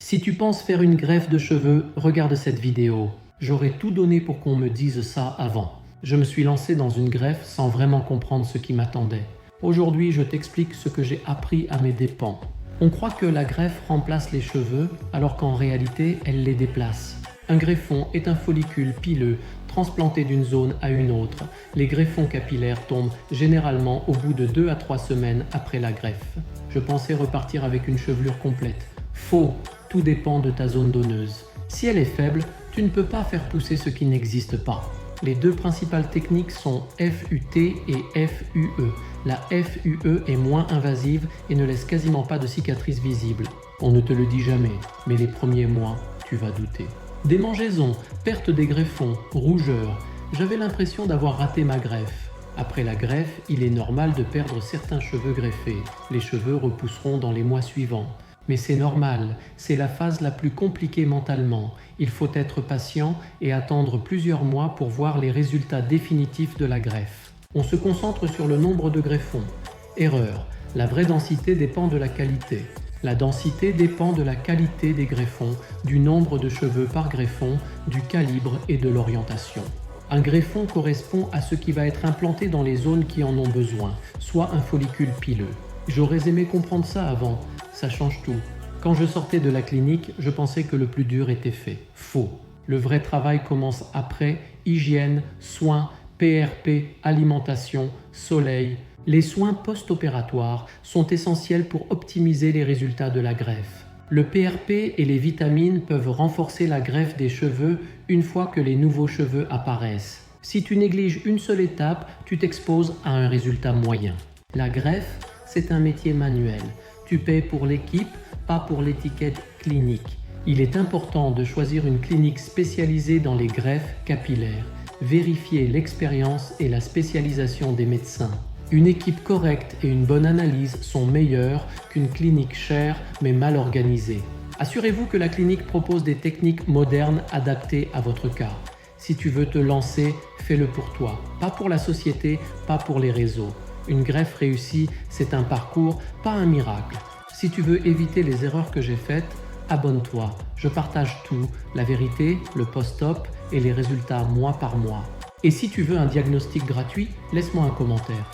Si tu penses faire une greffe de cheveux, regarde cette vidéo. J'aurais tout donné pour qu'on me dise ça avant. Je me suis lancé dans une greffe sans vraiment comprendre ce qui m'attendait. Aujourd'hui, je t'explique ce que j'ai appris à mes dépens. On croit que la greffe remplace les cheveux, alors qu'en réalité, elle les déplace. Un greffon est un follicule pileux transplanté d'une zone à une autre. Les greffons capillaires tombent généralement au bout de 2 à 3 semaines après la greffe. Je pensais repartir avec une chevelure complète. Faux, tout dépend de ta zone donneuse. Si elle est faible, tu ne peux pas faire pousser ce qui n'existe pas. Les deux principales techniques sont FUT et FUE. La FUE est moins invasive et ne laisse quasiment pas de cicatrices visibles. On ne te le dit jamais, mais les premiers mois, tu vas douter. Démangeaisons, perte des greffons, rougeur. J'avais l'impression d'avoir raté ma greffe. Après la greffe, il est normal de perdre certains cheveux greffés. Les cheveux repousseront dans les mois suivants. Mais c'est normal, c'est la phase la plus compliquée mentalement. Il faut être patient et attendre plusieurs mois pour voir les résultats définitifs de la greffe. On se concentre sur le nombre de greffons. Erreur, la vraie densité dépend de la qualité. La densité dépend de la qualité des greffons, du nombre de cheveux par greffon, du calibre et de l'orientation. Un greffon correspond à ce qui va être implanté dans les zones qui en ont besoin, soit un follicule pileux. J'aurais aimé comprendre ça avant, ça change tout. Quand je sortais de la clinique, je pensais que le plus dur était fait. Faux. Le vrai travail commence après hygiène, soins, PRP, alimentation, soleil. Les soins post-opératoires sont essentiels pour optimiser les résultats de la greffe. Le PRP et les vitamines peuvent renforcer la greffe des cheveux une fois que les nouveaux cheveux apparaissent. Si tu négliges une seule étape, tu t'exposes à un résultat moyen. La greffe, c'est un métier manuel. Tu paies pour l'équipe, pas pour l'étiquette clinique. Il est important de choisir une clinique spécialisée dans les greffes capillaires. Vérifier l'expérience et la spécialisation des médecins. Une équipe correcte et une bonne analyse sont meilleures qu'une clinique chère mais mal organisée. Assurez-vous que la clinique propose des techniques modernes adaptées à votre cas. Si tu veux te lancer, fais-le pour toi, pas pour la société, pas pour les réseaux. Une greffe réussie, c'est un parcours, pas un miracle. Si tu veux éviter les erreurs que j'ai faites, abonne-toi. Je partage tout, la vérité, le post-op et les résultats mois par mois. Et si tu veux un diagnostic gratuit, laisse-moi un commentaire.